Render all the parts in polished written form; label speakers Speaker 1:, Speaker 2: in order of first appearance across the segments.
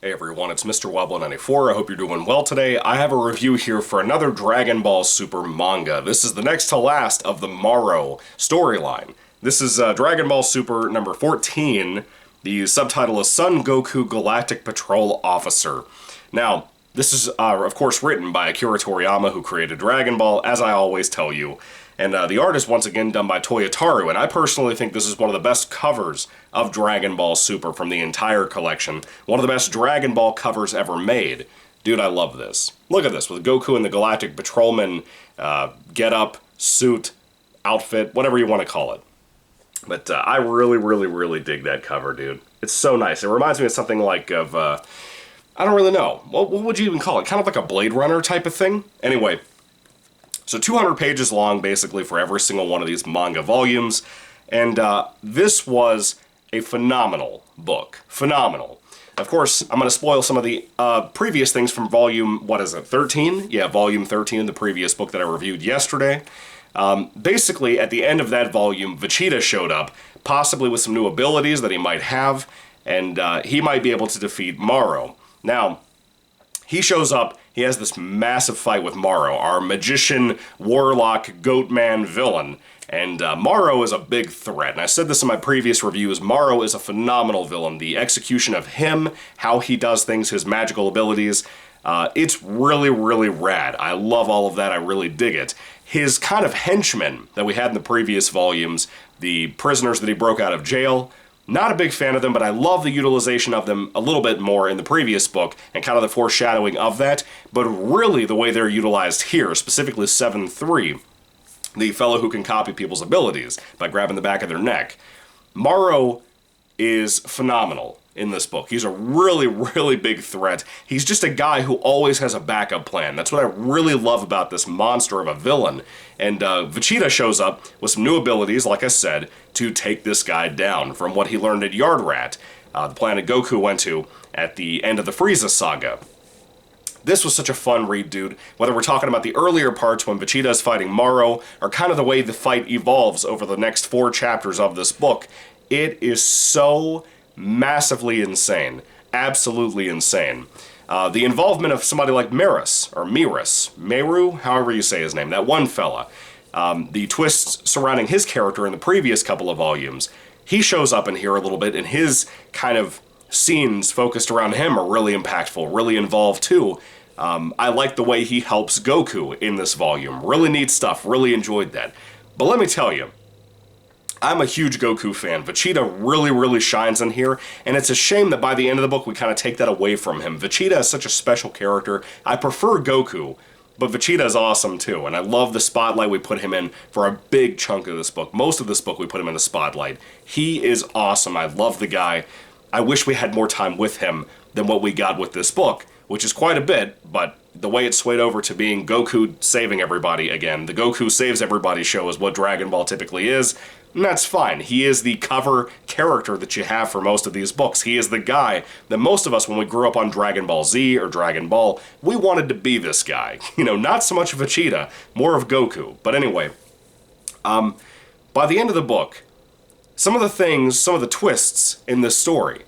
Speaker 1: Hey everyone, it's Mr. Wobble94. I hope you're doing well today. I have a review here for another Dragon Ball Super manga. This is the next to last of the Morrow storyline. This is Dragon Ball Super number 14. The subtitle is Son Goku Galactic Patrol Officer. Now, this is, of course, written by Akira Toriyama, who created Dragon Ball, as I always tell you. And the art is once again done by Toyotaru, and I personally think this is one of the best covers of Dragon Ball Super from the entire collection. One of the best Dragon Ball covers ever made. Dude, I love this. Look at this, with Goku in the Galactic Patrolman get-up, suit, outfit, whatever you want to call it. But I really dig that cover, dude. It's so nice. It reminds me of something like I don't really know. What would you even call it? Kind of like a Blade Runner type of thing? Anyway. So 200 pages long, basically, for every single one of these manga volumes. And this was a phenomenal book. Phenomenal. Of course, I'm going to spoil some of the previous things from volume, 13? Yeah, volume 13, the previous book that I reviewed yesterday. Basically, at the end of that volume, Vegeta showed up, possibly with some new abilities that he might have, and he might be able to defeat Morrow. Now, he shows up, he has this massive fight with Morrow, our magician, warlock, goatman villain. And Morrow is a big threat. And I said this in my previous reviews, Morrow is a phenomenal villain. The execution of him, how he does things, his magical abilities, it's really rad. I love all of that, I really dig it. His kind of henchmen that we had in the previous volumes, the prisoners that he broke out of jail, not a big fan of them, but I love the utilization of them a little bit more in the previous book and kind of the foreshadowing of that. But really the way they're utilized here, specifically 7-3, the fellow who can copy people's abilities by grabbing the back of their neck. Morrow is phenomenal in this book. He's a really big threat. He's just a guy who always has a backup plan. That's what I really love about this monster of a villain. And Vegeta shows up with some new abilities, like I said, to take this guy down from what he learned at Yardrat, the planet Goku went to at the end of the Frieza saga. This was such a fun read, dude. Whether we're talking about the earlier parts when Vegeta is fighting Morrow, or kind of the way the fight evolves over the next 4 chapters of this book, it is so massively insane. Absolutely insane. The involvement of somebody like Meru, however you say his name, that one fella. The twists surrounding his character in the previous couple of volumes. He shows up in here a little bit, and his kind of scenes focused around him are really impactful, really involved too. I like the way he helps Goku in this volume. Really neat stuff, really enjoyed that. But let me tell you, I'm a huge Goku fan. Vegeta really shines in here, and it's a shame that by the end of the book we kind of take that away from him. Vegeta is such a special character. I prefer Goku, but Vegeta is awesome too, and I love the spotlight we put him in for a big chunk of this book. Most of this book we put him in the spotlight. He is awesome. I love the guy. I wish we had more time with him than what we got with this book, which is quite a bit, but the way it swayed over to being Goku saving everybody again, the Goku saves everybody show is what Dragon Ball typically is, and that's fine. He is the cover character that you have for most of these books. He is the guy that most of us, when we grew up on Dragon Ball Z or Dragon Ball, we wanted to be this guy. You know, not so much Vegeta, more of Goku. But anyway, by the end of the book, some of the twists in this story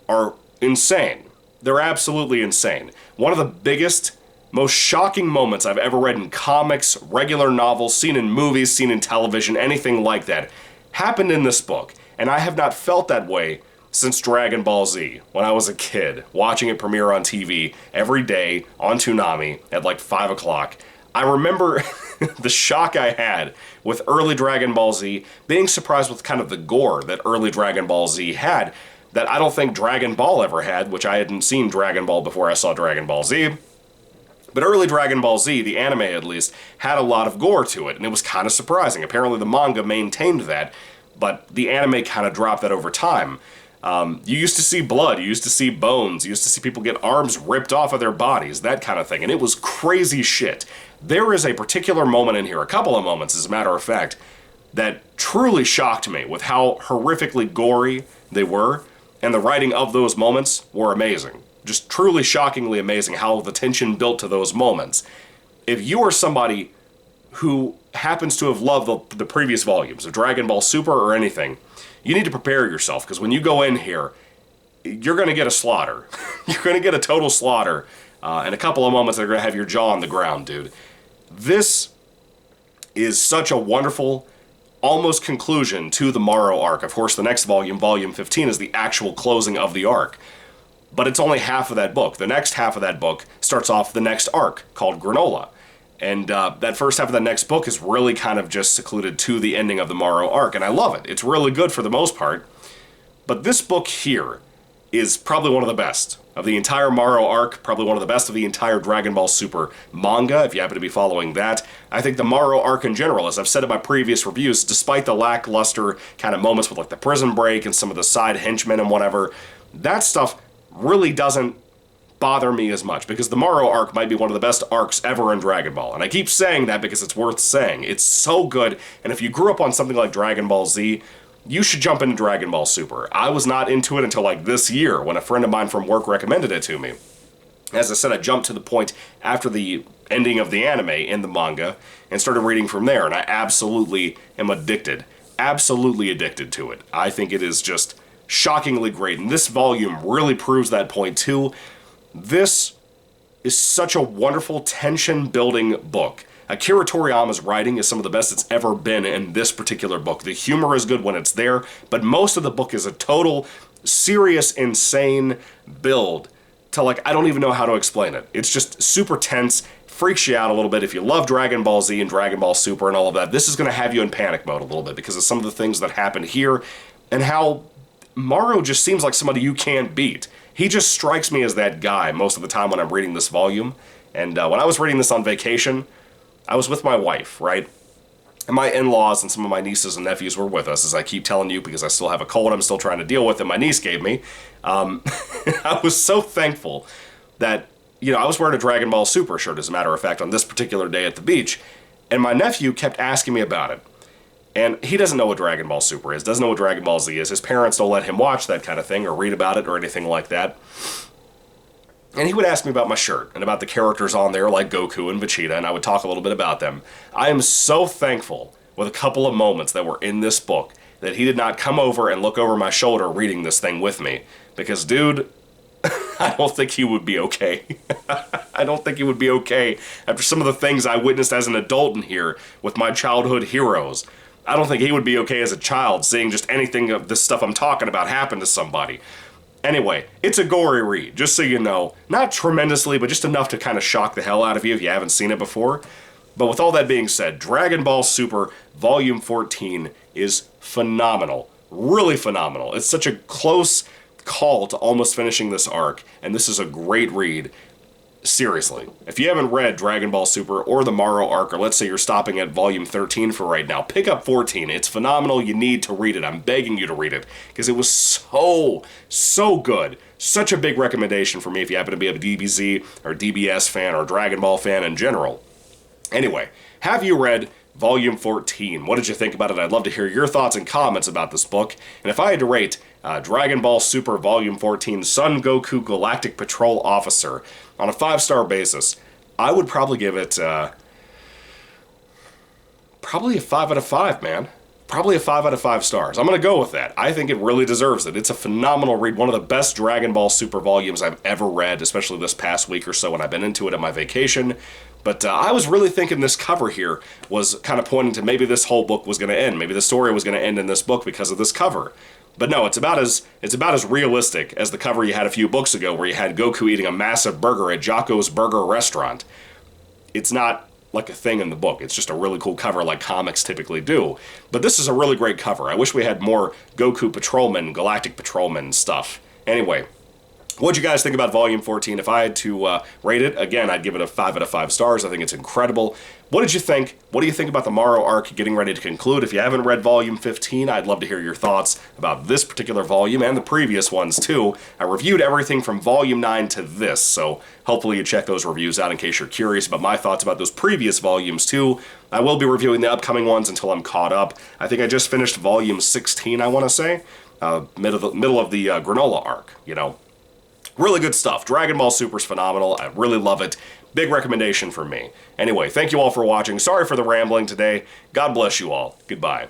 Speaker 1: are insane. They're absolutely insane. One of the biggest, most shocking moments I've ever read in comics, regular novels, seen in movies, seen in television, anything like that, happened in this book. And I have not felt that way since Dragon Ball Z, when I was a kid, watching it premiere on TV every day on Toonami at like 5 o'clock. I remember the shock I had with early Dragon Ball Z, being surprised with kind of the gore that early Dragon Ball Z had, that I don't think Dragon Ball ever had, which I hadn't seen Dragon Ball before I saw Dragon Ball Z. But early Dragon Ball Z, the anime at least, had a lot of gore to it, and it was kind of surprising. Apparently the manga maintained that, but the anime kind of dropped that over time. You used to see blood, you used to see bones, you used to see people get arms ripped off of their bodies, that kind of thing, and it was crazy shit. There is a particular moment in here, a couple of moments as a matter of fact, that truly shocked me with how horrifically gory they were, and the writing of those moments were amazing. Just truly shockingly amazing how the tension built to those moments. If you are somebody who happens to have loved the previous volumes of Dragon Ball Super or anything, you need to prepare yourself, because when you go in here, you're going to get a slaughter. You're going to get a total slaughter. In a couple of moments, they're going to have your jaw on the ground, dude. This is such a wonderful, almost conclusion to the Morrow arc. Of course, the next volume, volume 15, is the actual closing of the arc. But it's only half of that book. The next half of that book starts off the next arc, called Granola. And that first half of the next book is really kind of just secluded to the ending of the Morrow arc, and I love it. It's really good for the most part. But this book here is probably one of the best of the entire Morrow arc, probably one of the best of the entire Dragon Ball Super manga, if you happen to be following that. I think the Morrow arc in general, as I've said in my previous reviews, despite the lackluster kind of moments with like the prison break and some of the side henchmen and whatever, that stuff really doesn't bother me as much, because the Morrow arc might be one of the best arcs ever in Dragon Ball, and I keep saying that because it's worth saying. It's so good, and if you grew up on something like Dragon Ball Z, you should jump into Dragon Ball Super. I was not into it until like this year, when a friend of mine from work recommended it to me. As I said, I jumped to the point after the ending of the anime in the manga, and started reading from there, and I absolutely am addicted. Absolutely addicted to it. I think it is just shockingly great, and this volume really proves that point too. This is such a wonderful tension-building book. Akira Toriyama's writing is some of the best it's ever been in this particular book. The humor is good when it's there, but most of the book is a total, serious, insane build to, like, I don't even know how to explain it. It's just super tense, freaks you out a little bit. If you love Dragon Ball Z and Dragon Ball Super and all of that, this is going to have you in panic mode a little bit because of some of the things that happen here and how Morrow just seems like somebody you can't beat. He just strikes me as that guy most of the time when I'm reading this volume. And when I was reading this on vacation, I was with my wife, right? And my in-laws and some of my nieces and nephews were with us, as I keep telling you, because I still have a cold I'm still trying to deal with that my niece gave me. I was so thankful that, you know, I was wearing a Dragon Ball Super shirt, as a matter of fact, on this particular day at the beach. And my nephew kept asking me about it. And he doesn't know what Dragon Ball Super is, doesn't know what Dragon Ball Z is. His parents don't let him watch that kind of thing or read about it or anything like that. And he would ask me about my shirt and about the characters on there like Goku and Vegeta, and I would talk a little bit about them. I am so thankful with a couple of moments that were in this book that he did not come over and look over my shoulder reading this thing with me. Because, dude, I don't think he would be okay. I don't think he would be okay after some of the things I witnessed as an adult in here with my childhood heroes. I don't think he would be okay as a child seeing just anything of this stuff I'm talking about happen to somebody. Anyway, it's a gory read, just so you know. Not tremendously, but just enough to kind of shock the hell out of you if you haven't seen it before. But with all that being said, Dragon Ball Super Volume 14 is phenomenal. Really phenomenal. It's such a close call to almost finishing this arc, and this is a great read. Seriously, if you haven't read Dragon Ball Super or the Morrow arc, or let's say you're stopping at volume 13 for right now, pick up 14. It's phenomenal. You need to read it. I'm begging you to read it because it was so good. Such a big recommendation for me if you happen to be a DBZ or DBS fan or Dragon Ball fan in general. Anyway, have you read Volume 14? What did you think about it? I'd love to hear your thoughts and comments about this book. And if I had to rate Dragon Ball Super Volume 14 Son Goku Galactic Patrol Officer on a 5-star basis, I would probably give it probably a 5 out of 5, man. Probably a 5 out of 5 stars. I'm going to go with that. I think it really deserves it. It's a phenomenal read. One of the best Dragon Ball Super volumes I've ever read, especially this past week or so when I've been into it on my vacation. But I was really thinking this cover here was kind of pointing to maybe this whole book was going to end. Maybe the story was going to end in this book because of this cover. But no, it's about as realistic as the cover you had a few books ago where you had Goku eating a massive burger at Jocko's Burger Restaurant. It's not like a thing in the book. It's just a really cool cover like comics typically do. But this is a really great cover. I wish we had more Goku Patrolman, Galactic Patrolman stuff. Anyway, what'd you guys think about Volume 14? If I had to rate it, again, I'd give it a 5 out of 5 stars. I think it's incredible. What did you think? What do you think about the Morrow arc getting ready to conclude? If you haven't read Volume 15, I'd love to hear your thoughts about this particular volume and the previous ones, too. I reviewed everything from Volume 9 to this, so hopefully you check those reviews out in case you're curious about my thoughts about those previous volumes, too. I will be reviewing the upcoming ones until I'm caught up. I think I just finished Volume 16, I want to say. Middle of the Granola arc, you know. Really good stuff. Dragon Ball Super's phenomenal. I really love it. Big recommendation from me. Anyway, thank you all for watching. Sorry for the rambling today. God bless you all. Goodbye.